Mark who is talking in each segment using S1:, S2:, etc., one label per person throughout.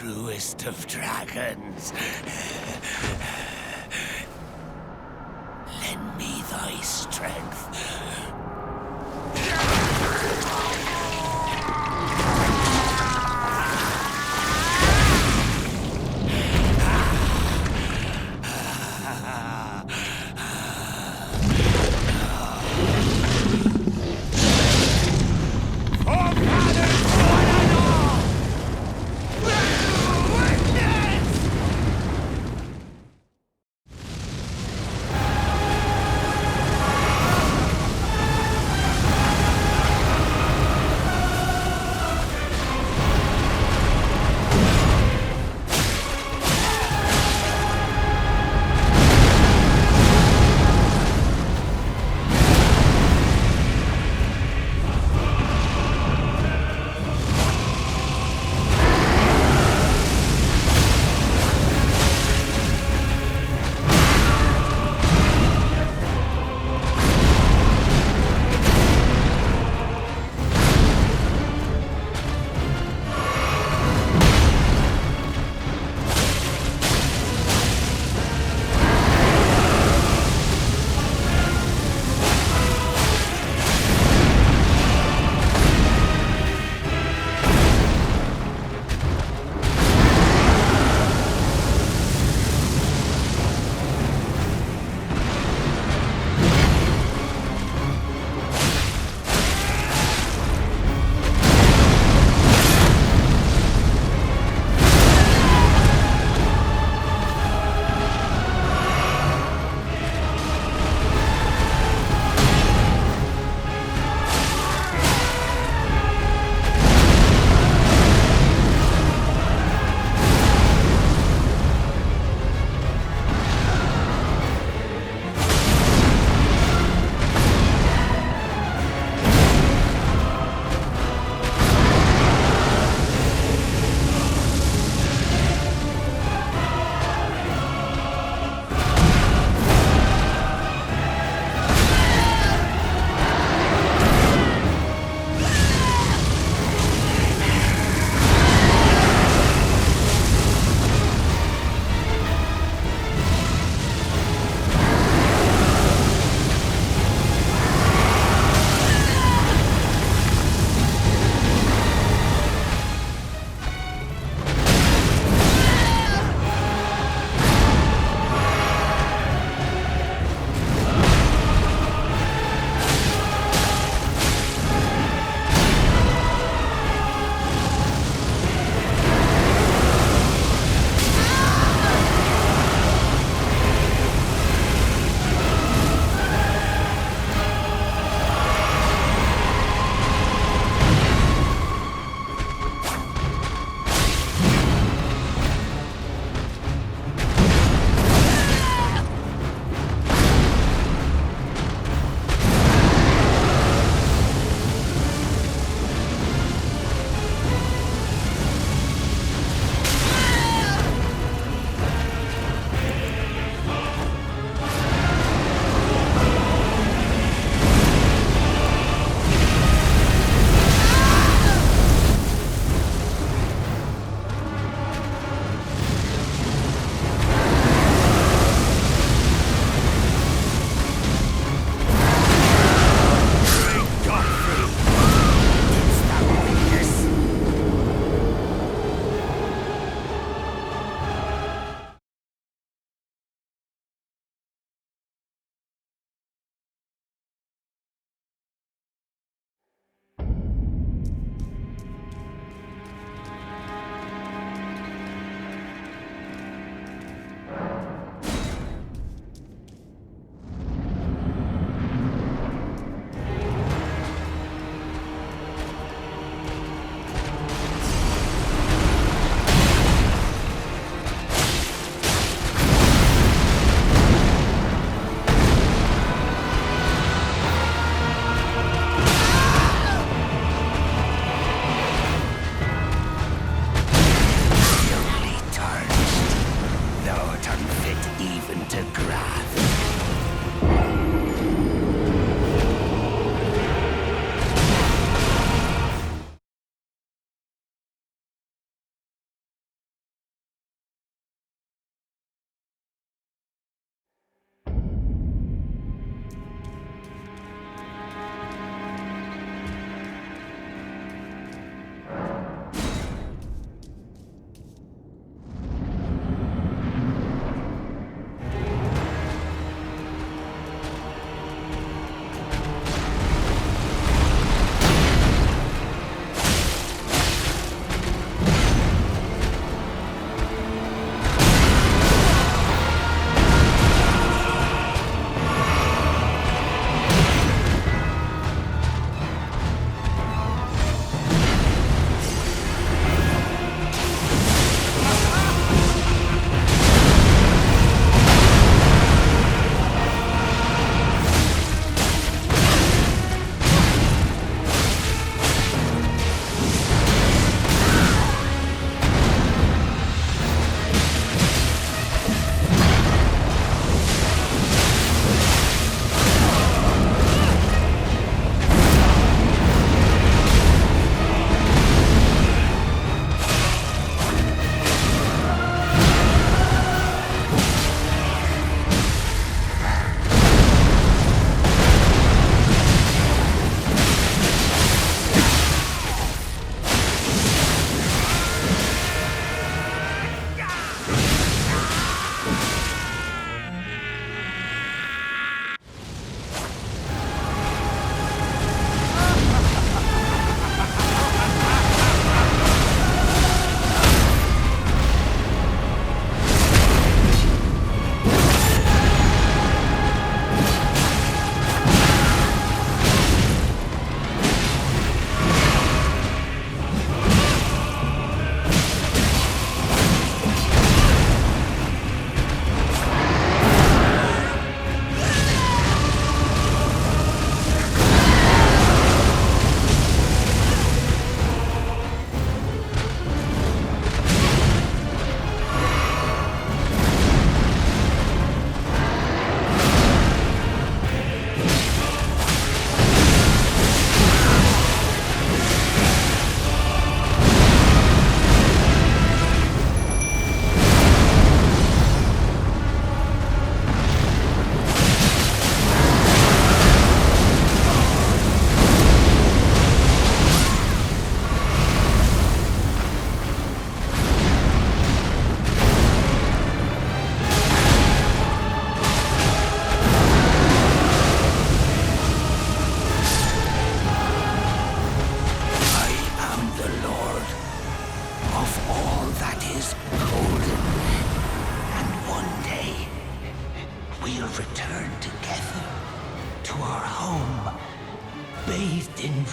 S1: truest of dragons. Lend me thy strength.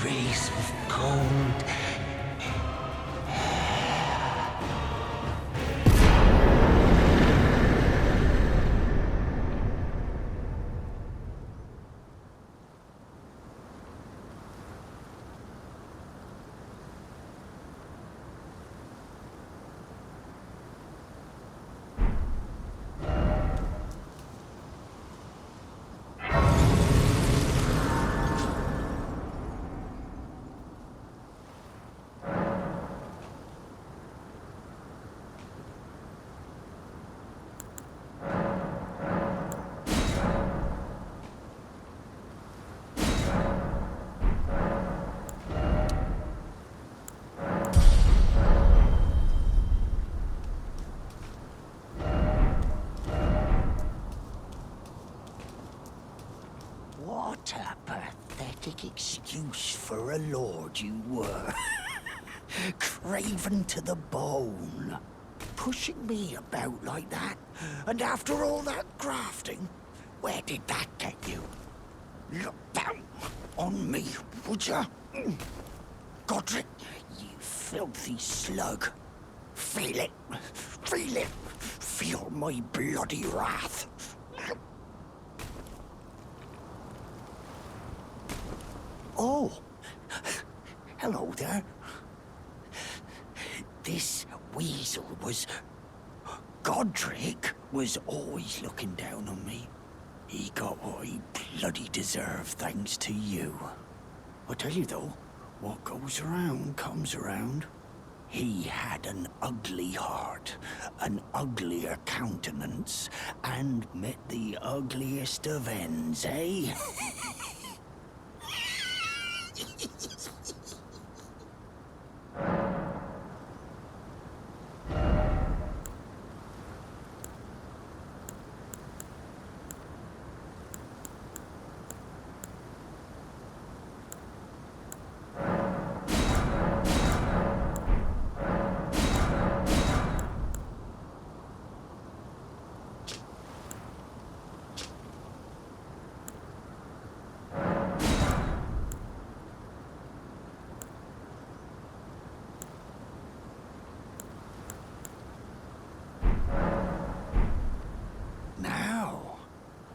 S1: rays of gold. What a pathetic excuse for a lord you were. Craven to the bone. Pushing me about like that. And after all that grafting, where did that get you? Look down on me, would ya? Godric, you filthy slug. Feel it. Feel it. Feel my bloody wrath. Oh, hello there. This weasel was... Godric was always looking down on me. He got what he bloody deserved thanks to you. I tell you though, what goes around comes around. He had an ugly heart, an uglier countenance, and met the ugliest of ends, eh?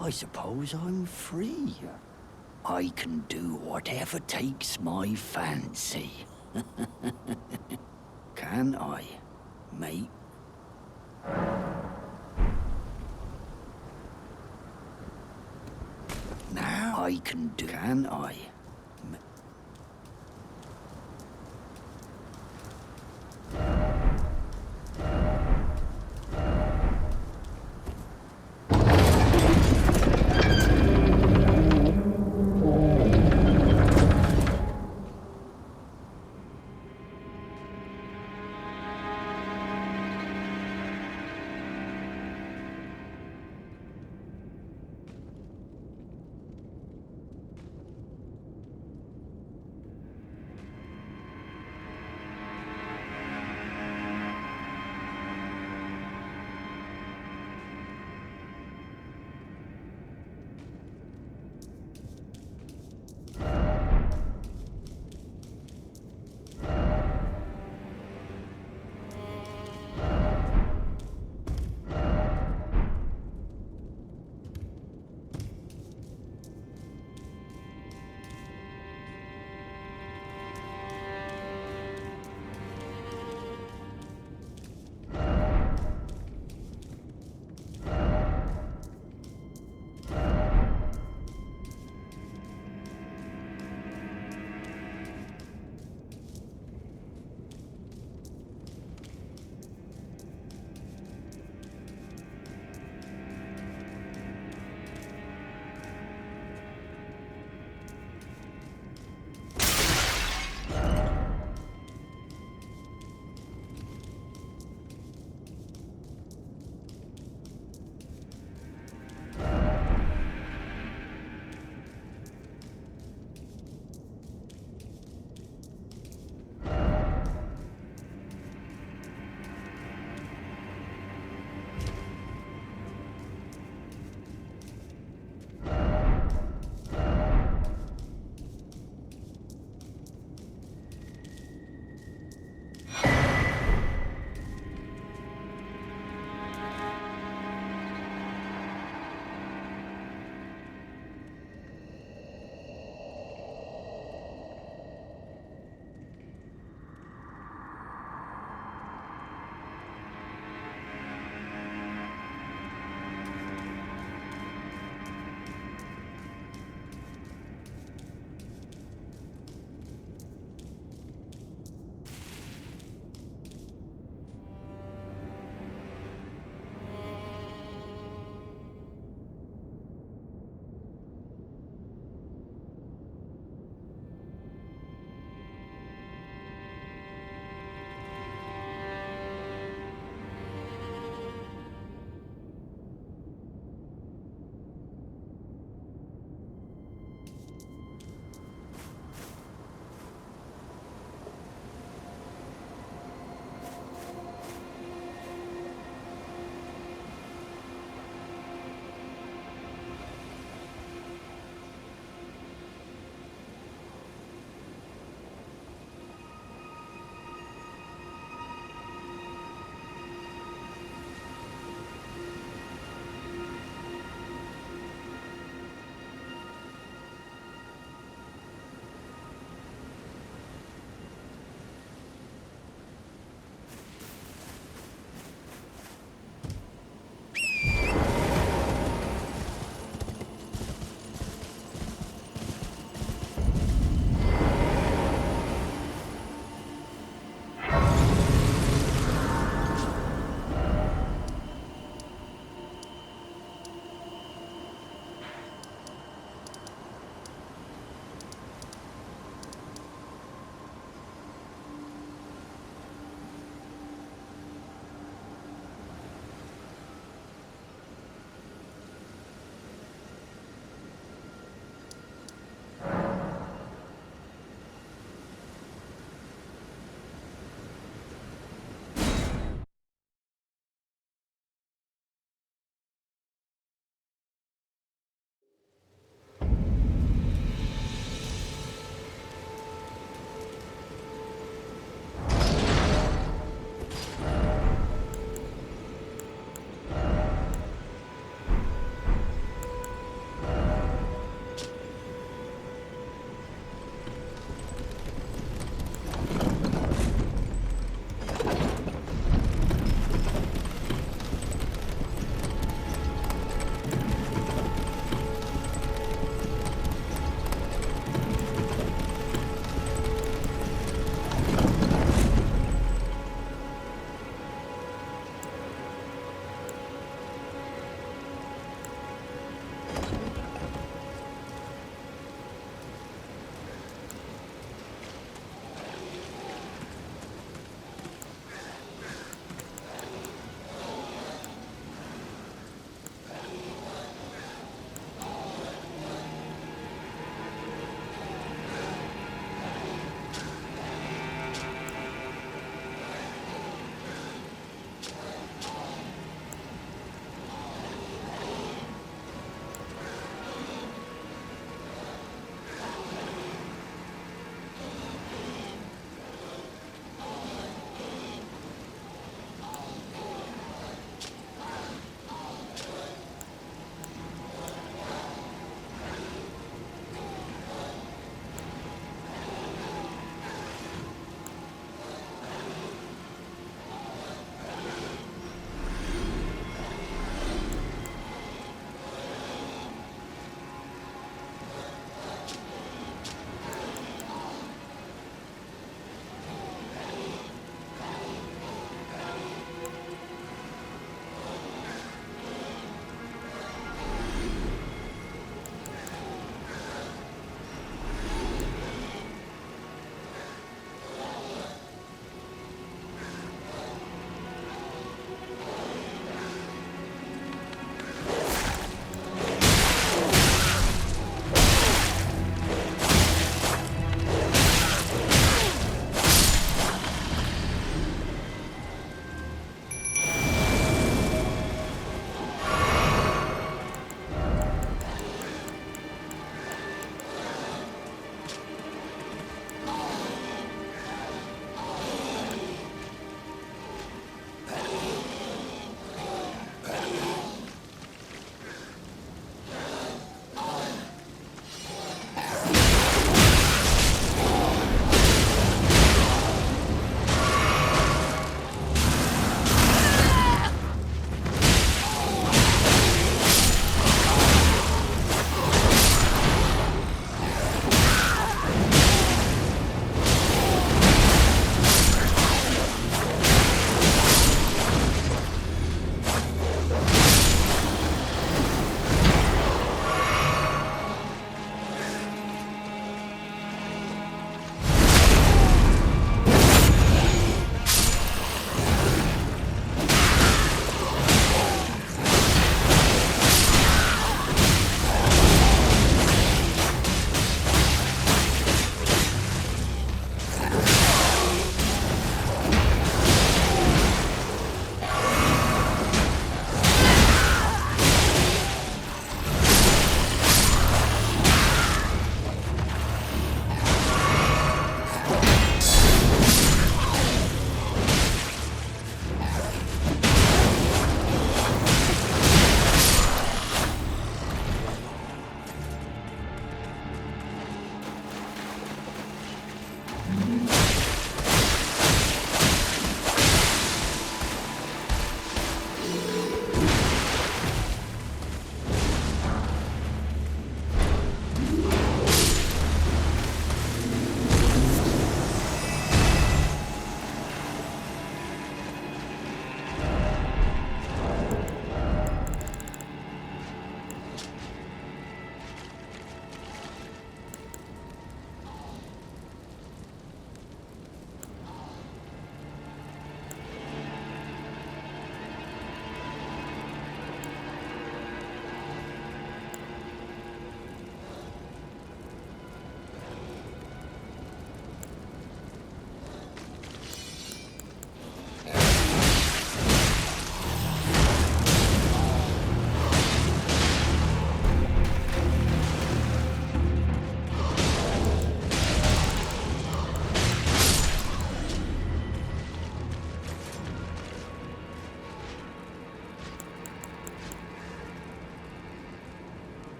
S1: I suppose I'm free. I can do whatever takes my fancy. Can I, mate? Now I can do... Can I?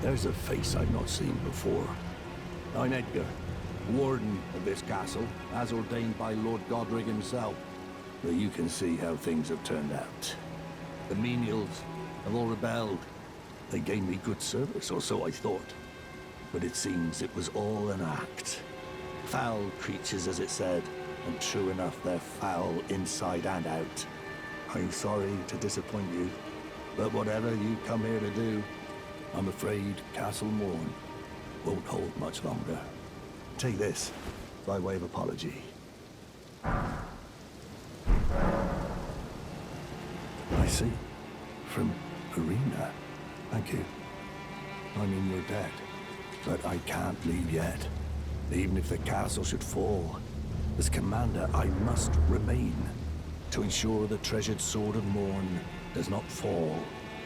S2: There's a face I've not seen before. I'm Edgar, warden of this castle, as ordained by Lord Godric himself. But you can see how things have turned out. The menials have all rebelled. They gave me good service, or so I thought. But it seems it was all an act. Foul creatures, as it said, and true enough, they're foul inside and out. I'm sorry to disappoint you, but whatever you come here to do, I'm afraid Castle Morn won't hold much longer. Take this, by way of apology. I see. From Arena. Thank you. I'm in your debt, but I can't leave yet. Even if the castle should fall, as commander, I must remain to ensure the treasured Sword of Morn does not fall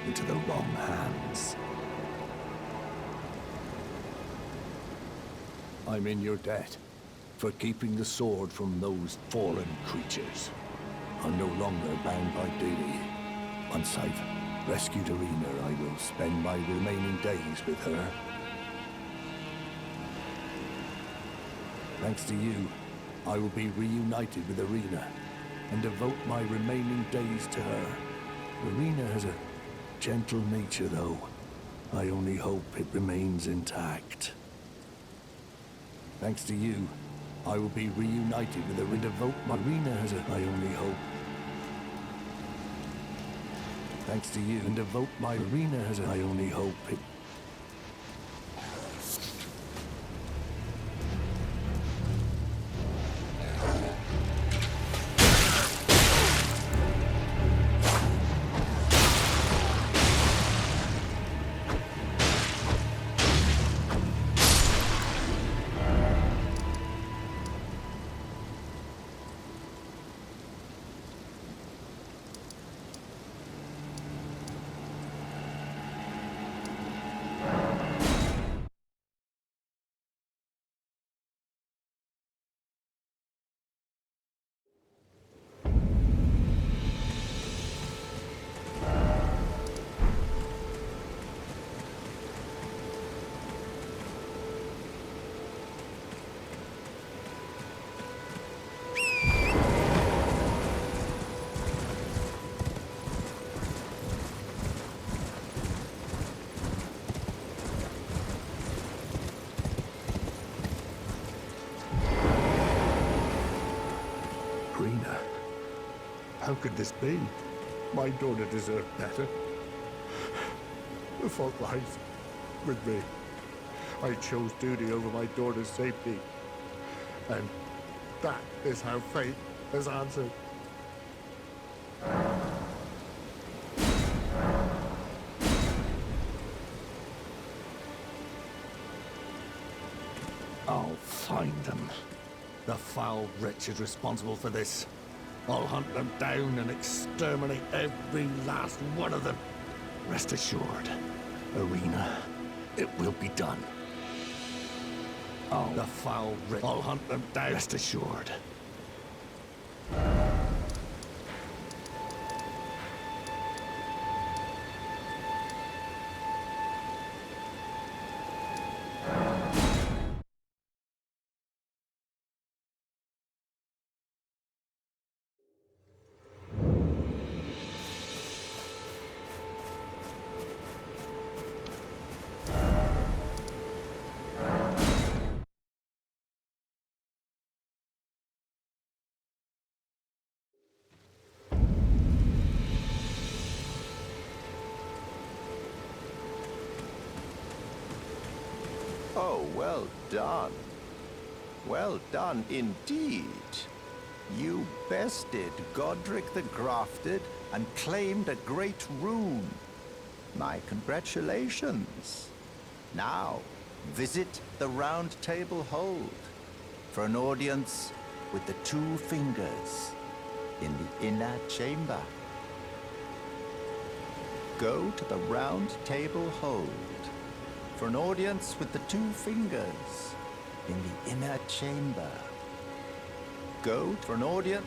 S2: into the wrong hands. I'm in your debt for keeping the sword from those fallen creatures. I'm no longer bound by duty. Once I've rescued Arena, I will spend my remaining days with her. Thanks to you, I will be reunited with Arena and devote my remaining days to her. Arena has a gentle nature, though. I only hope it remains intact. Thanks to you, I will be reunited with her and devote my Arena has a I only hope. Thanks to you and devote my Arena has a I only hope it. Rena, how could this be? My daughter deserved better. The fault lies with me. I chose duty over my daughter's safety. And that is how fate has answered. I'll find them. The foul wretches responsible for this. I'll hunt them down and exterminate every last one of them. Rest assured, Arena, it will be done. The foul wretch. I'll hunt them down. Rest assured.
S3: Oh, well done. Well done indeed. You bested Godric the Grafted and claimed a great rune. My congratulations. Now, visit the Round Table Hold for an audience with the two fingers in the inner chamber. Go to the Round Table Hold for an audience with the two fingers in the inner chamber. Go for an audience.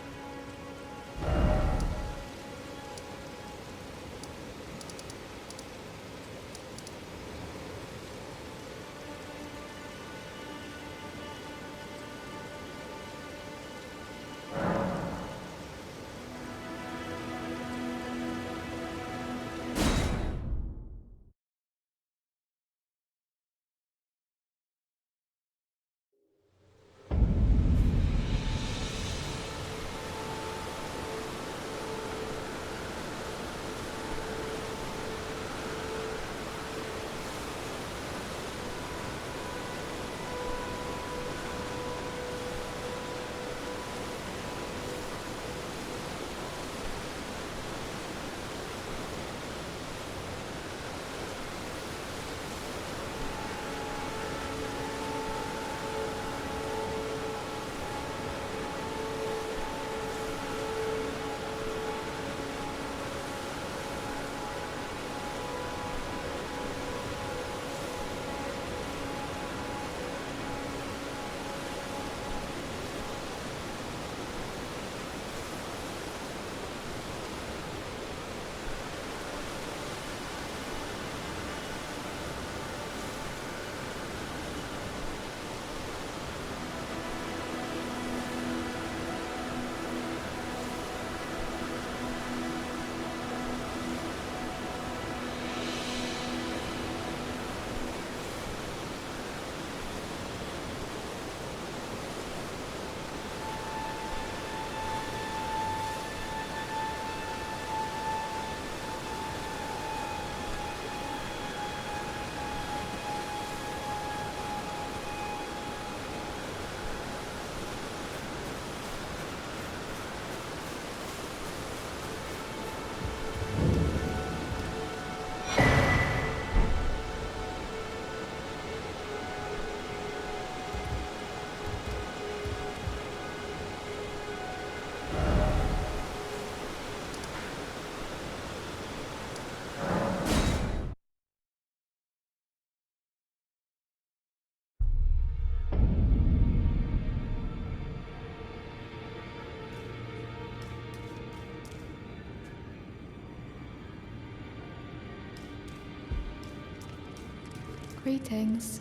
S4: Greetings.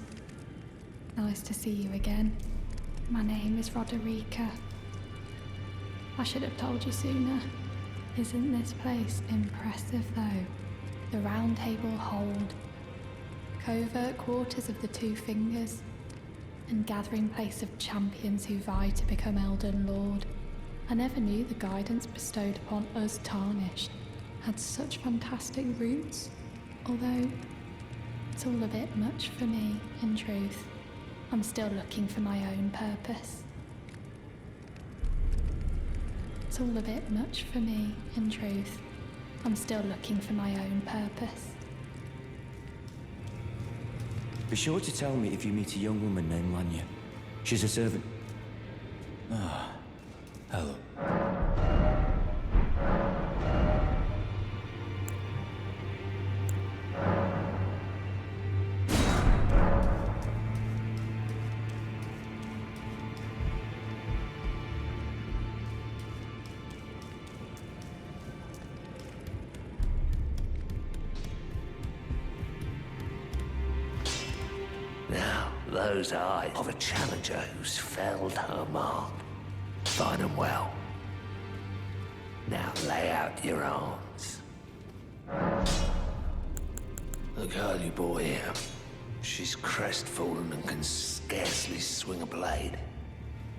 S4: Nice to see you again. My name is Roderica. I should have told you sooner. Isn't this place impressive though? The Round Table Hold. Covert quarters of the Two Fingers. And gathering place of champions who vie to become Elden Lord. I never knew the guidance bestowed upon us Tarnished had such fantastic roots. Although, it's all a bit much for me, in truth. I'm still looking for my own purpose. It's all a bit much for me, in truth. I'm still looking for my own purpose.
S5: Be sure to tell me if you meet a young woman named Lanya. She's a servant. Ah, hello.
S6: Now, those eyes of a challenger who's felled her mark. Find them well. Now lay out your arms. The girl you brought here, she's crestfallen and can scarcely swing a blade.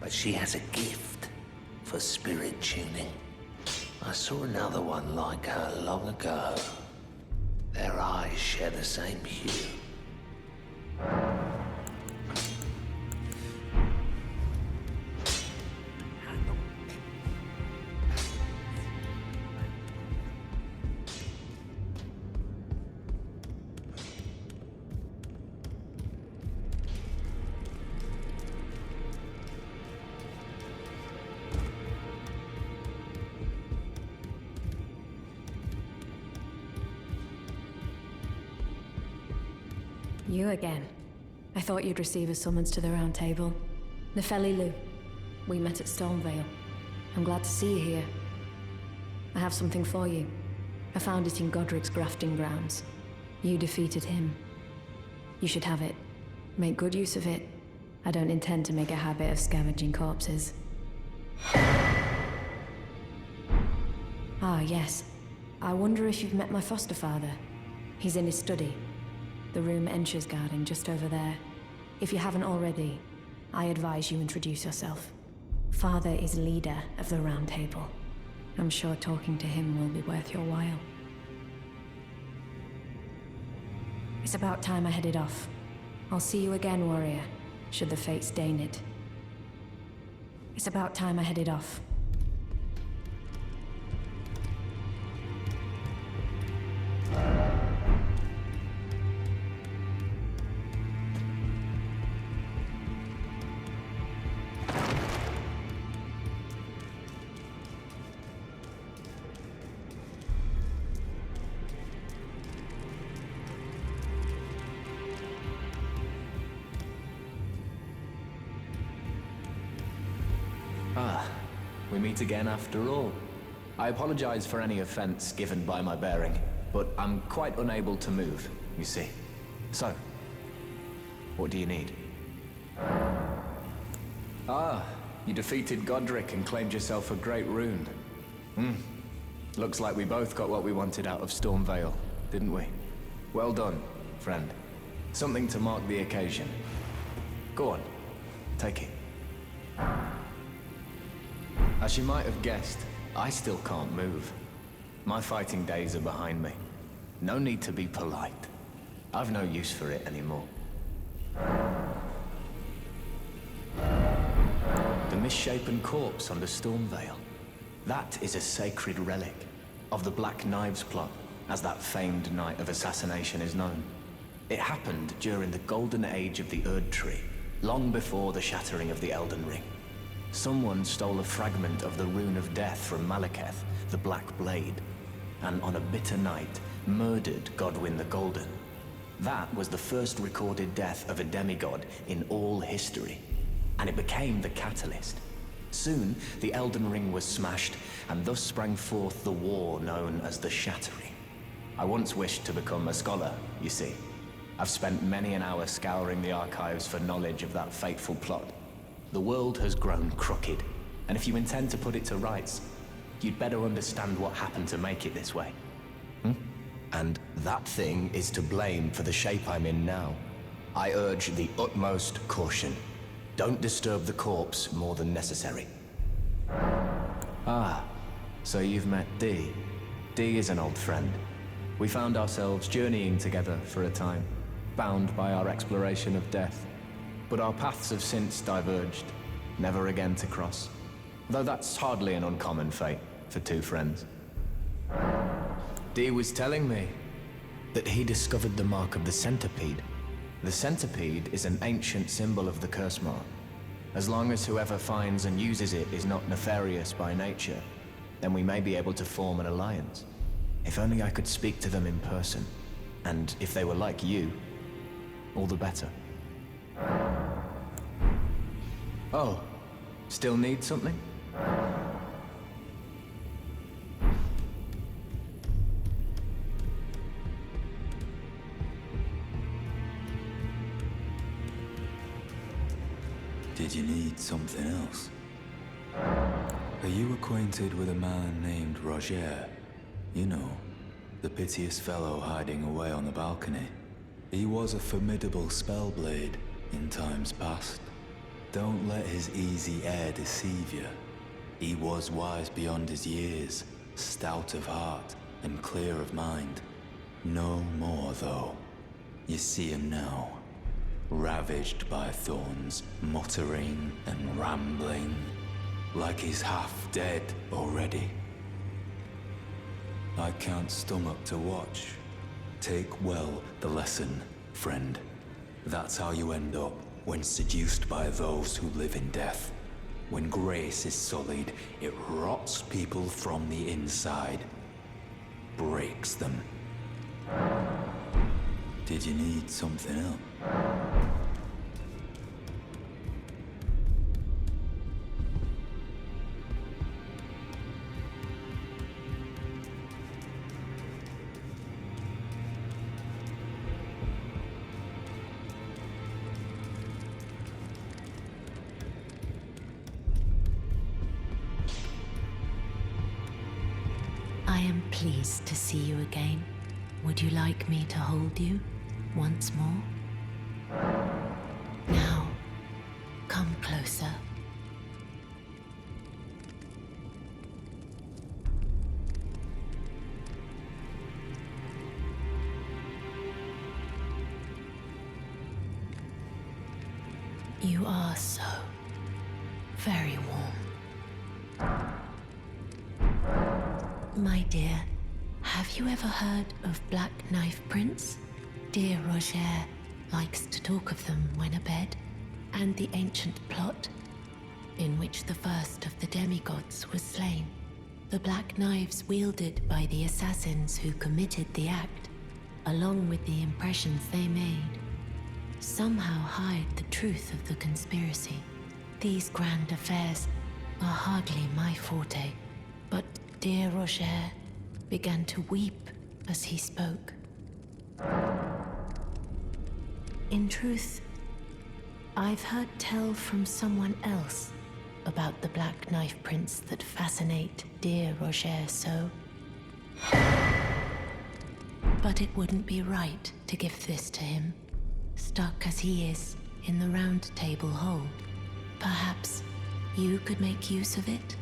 S6: But she has a gift for spirit tuning. I saw another one like her long ago. Their eyes share the same hue.
S7: You again. I thought you'd receive a summons to the Round Table. Nefeli Lu. We met at Stormvale. I'm glad to see you here. I have something for you. I found it in Godric's grafting grounds. You defeated him. You should have it. Make good use of it. I don't intend to make a habit of scavenging corpses. Ah, yes. I wonder if you've met my foster father. He's in his study. The room Ensha's guarding just over there. If you haven't already, I advise you introduce yourself. Father is leader of the Round Table. I'm sure talking to him will be worth your while. It's about time I headed off. I'll see you again, warrior, should the fates deign it. It's about time I headed off.
S8: Ah, we meet again after all. I apologize for any offense given by my bearing, but I'm quite unable to move, you see. So, what do you need? Ah, you defeated Godric and claimed yourself a great rune. Looks like we both got what we wanted out of Stormvale, didn't we? Well done, friend. Something to mark the occasion. Go on, take it. As you might have guessed, I still can't move. My fighting days are behind me. No need to be polite. I've no use for it anymore. The misshapen corpse under Stormvale. That is a sacred relic of the Black Knives plot, as that famed night of assassination is known. It happened during the golden age of the Erd Tree, long before the shattering of the Elden Ring. Someone stole a fragment of the Rune of Death from Malekith, the Black Blade, and on a bitter night, murdered Godwyn the Golden. That was the first recorded death of a demigod in all history, and it became the catalyst. Soon, the Elden Ring was smashed, and thus sprang forth the war known as the Shattering. I once wished to become a scholar, you see, I've spent many an hour scouring the archives for knowledge of that fateful plot. The world has grown crooked, and if you intend to put it to rights, you'd better understand what happened to make it this way.
S5: And that thing is to blame for the shape I'm in now. I urge the utmost caution. Don't disturb the corpse more than necessary.
S8: Ah, so you've met Dee. Dee is an old friend. We found ourselves journeying together for a time, bound by our exploration of death. But our paths have since diverged, never again to cross. Though that's hardly an uncommon fate for two friends. Dee was telling me
S5: That he discovered the mark of the centipede.
S8: the centipede is an ancient symbol of the curse mark. As long as whoever finds and uses it is not nefarious by nature, then we may be able to form an alliance. If only I could speak to them in person. And if they were like you, all the better. Oh, still need something?
S9: Did you need something else? Are you acquainted with a man named Roger? You know, the piteous fellow hiding away on the balcony. He was a formidable spellblade in times past. Don't let his easy air deceive you. He was wise beyond his years, stout of heart and clear of mind. No more, though. You see him now, ravaged by thorns, muttering and rambling, like he's half dead already. I can't stomach to watch. Take well the lesson, friend. That's how you end up when seduced by those who live in death. When grace is sullied, it rots people from the inside, breaks them. Did you need something else?
S10: I am pleased to see you again. Would you like me to hold you once more? Now, come closer. You are so very warm. My dear, have you ever heard of Black Knife Prince? Dear Roger likes to talk of them when abed, and the ancient plot in which the first of the demigods was slain. The black knives wielded by the assassins who committed the act, along with the impressions they made, somehow hide the truth of the conspiracy. These grand affairs are hardly my forte, but dear Roger began to weep as he spoke. In truth, I've heard tell from someone else about the Black Knife Prince that fascinate dear Roger so. But it wouldn't be right to give this to him, stuck as he is in the Round Table hold. Perhaps you could make use of it?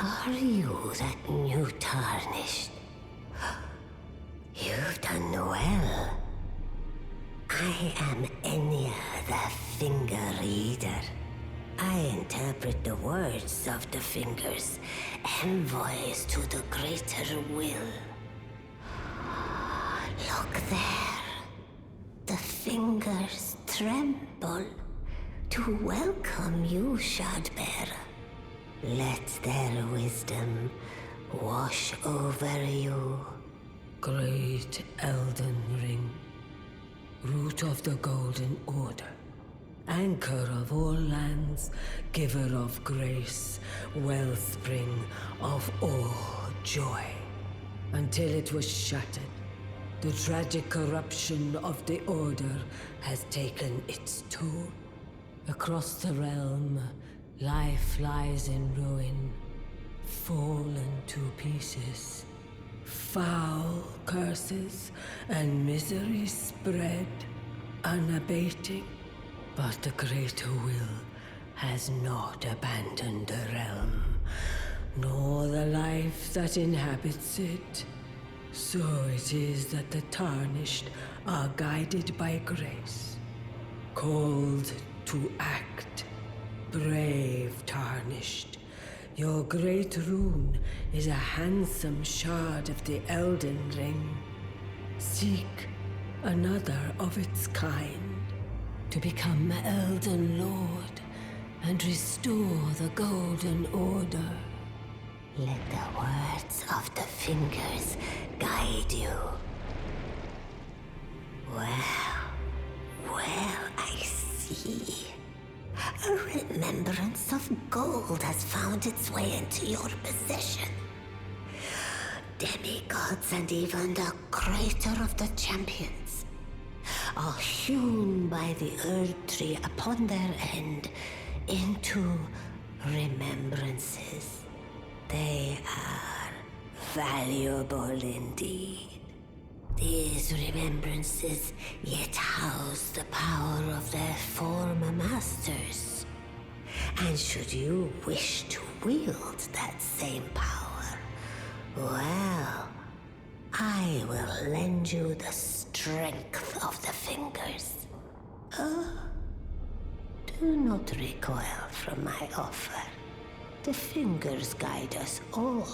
S11: Are you that new tarnished? You've done well. I am Enya the Finger Reader. I interpret the words of the fingers, envoys to the greater will. Look there. The fingers tremble to welcome you, Shardbearer. Let their wisdom wash over you.
S12: Great Elden Ring, root of the Golden Order, anchor of all lands, giver of grace, wellspring of all joy. Until it was shattered, the tragic corruption of the Order has taken its toll. Across the realm, life lies in ruin, fallen to pieces. Foul curses and misery spread, unabating. But the greater will has not abandoned the realm, nor the life that inhabits it. So it is that the tarnished are guided by grace, called to act. Brave tarnished, your great rune is a handsome shard of the Elden Ring. Seek another of its kind, to become Elden Lord and restore the Golden Order.
S11: Let the words of the fingers guide you. Well, I see. A remembrance of gold has found its way into your possession. Demigods and even the creator of the champions are hewn by the Earth Tree upon their end into remembrances. They are valuable indeed. These remembrances yet house the power of their former masters. And should you wish to wield that same power, well, I will lend you the strength of the fingers. Do not recoil from my offer. The fingers guide us all.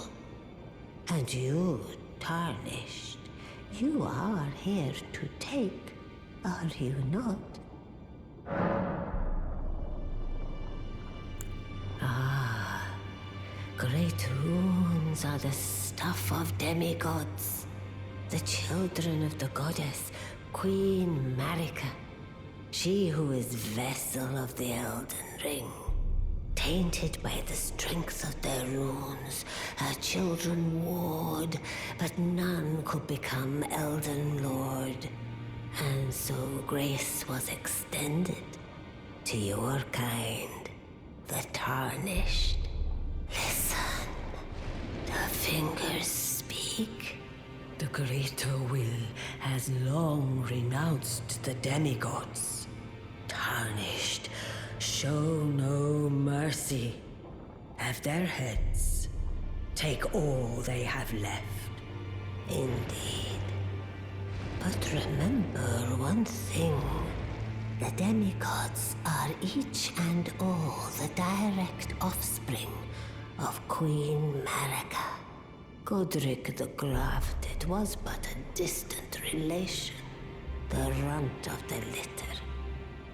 S11: And you, tarnished, you are here to take, are you not? Great runes are the stuff of demigods, the children of the goddess, Queen Marika, she who is vessel of the Elden Ring. Tainted by the strength of their runes, her children warred, but none could become Elden Lord. And so grace was extended to your kind, the tarnished. Listen, the fingers speak.
S12: The greater will has long renounced the demigods. Tarnished, show no mercy. Have their heads. Take all they have left.
S11: Indeed. But remember one thing. The demigods are each and all the direct offspring of Queen Marika. Godric the Grafted was but a distant relation, the runt of the litter.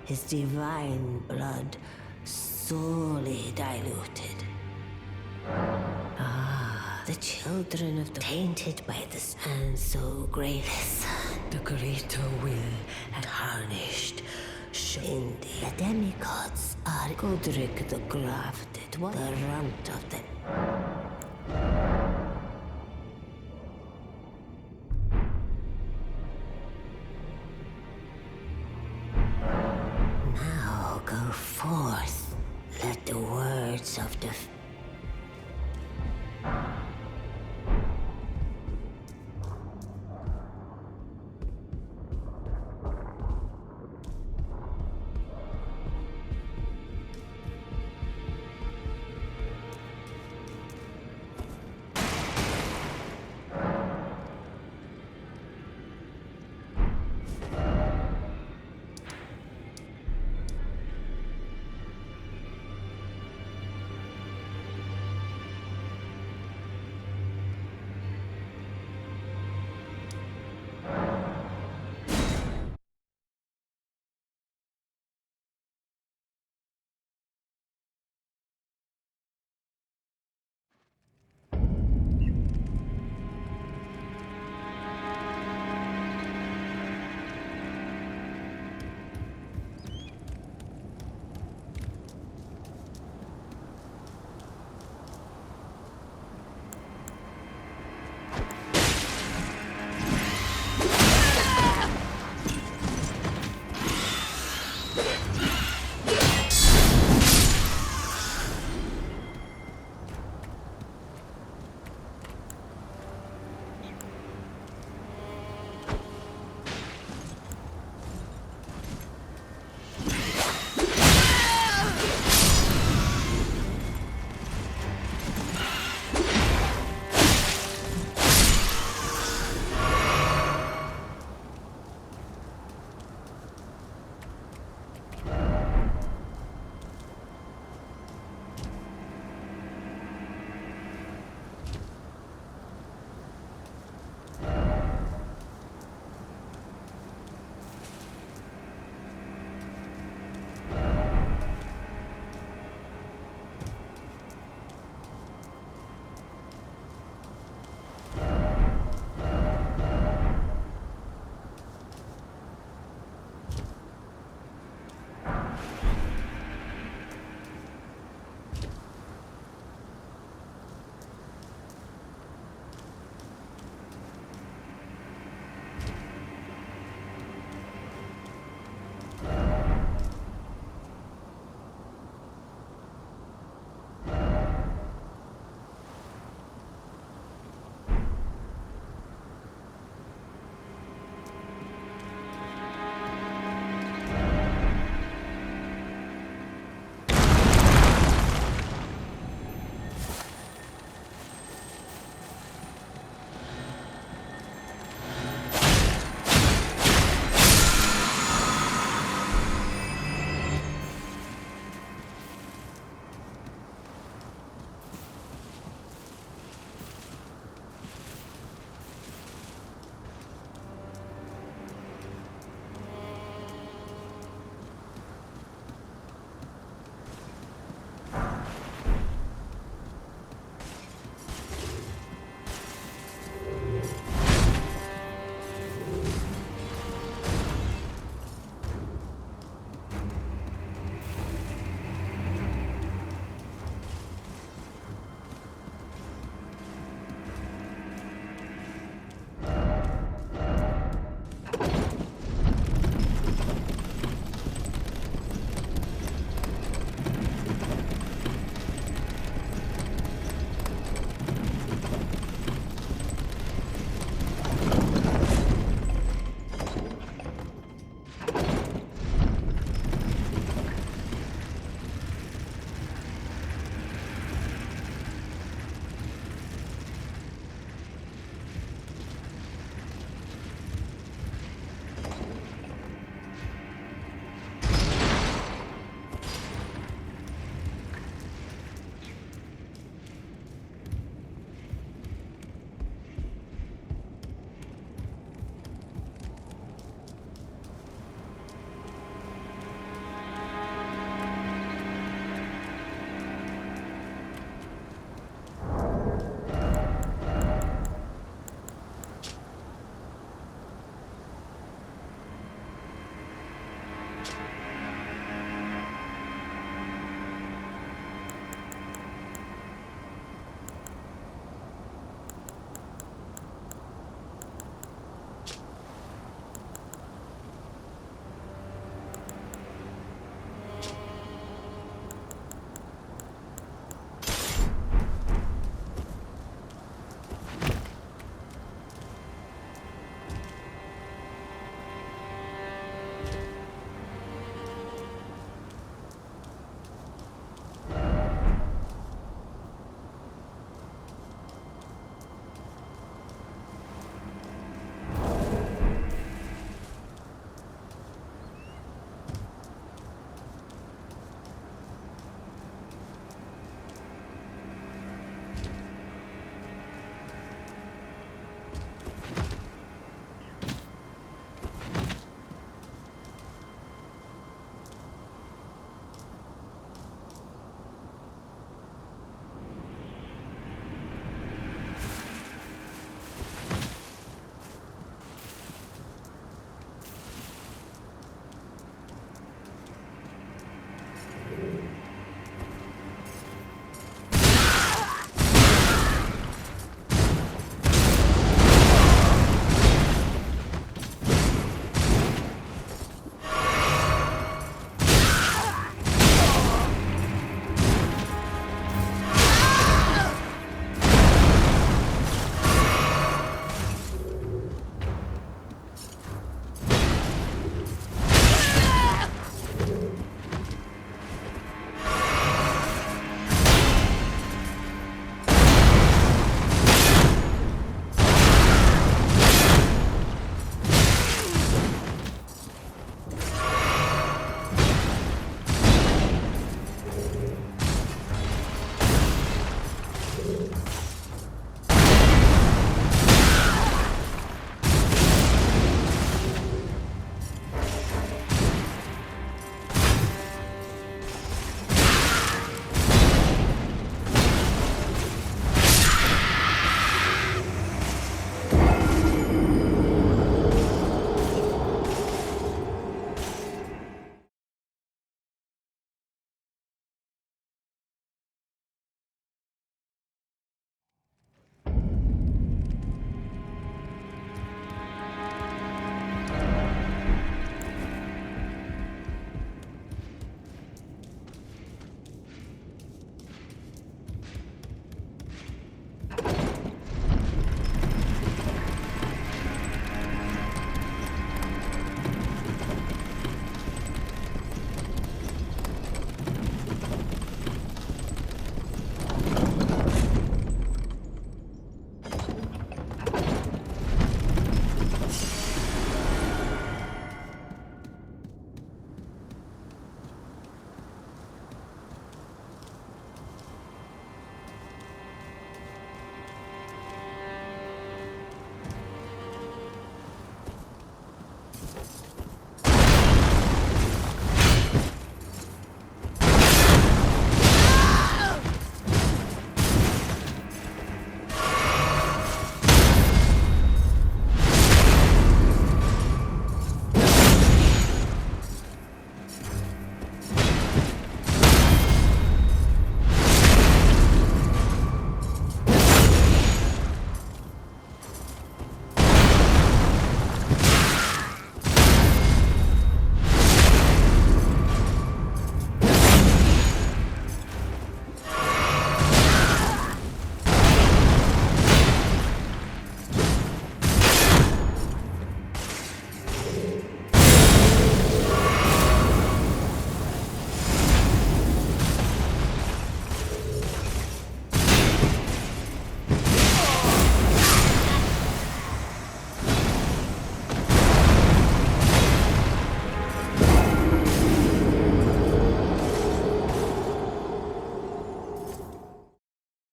S11: His divine blood sorely diluted. The children of the tainted by this, and so great. Listen,
S12: the greater will tarnished.
S11: Indeed, the demigods are Godric the Grafted, the runt of the...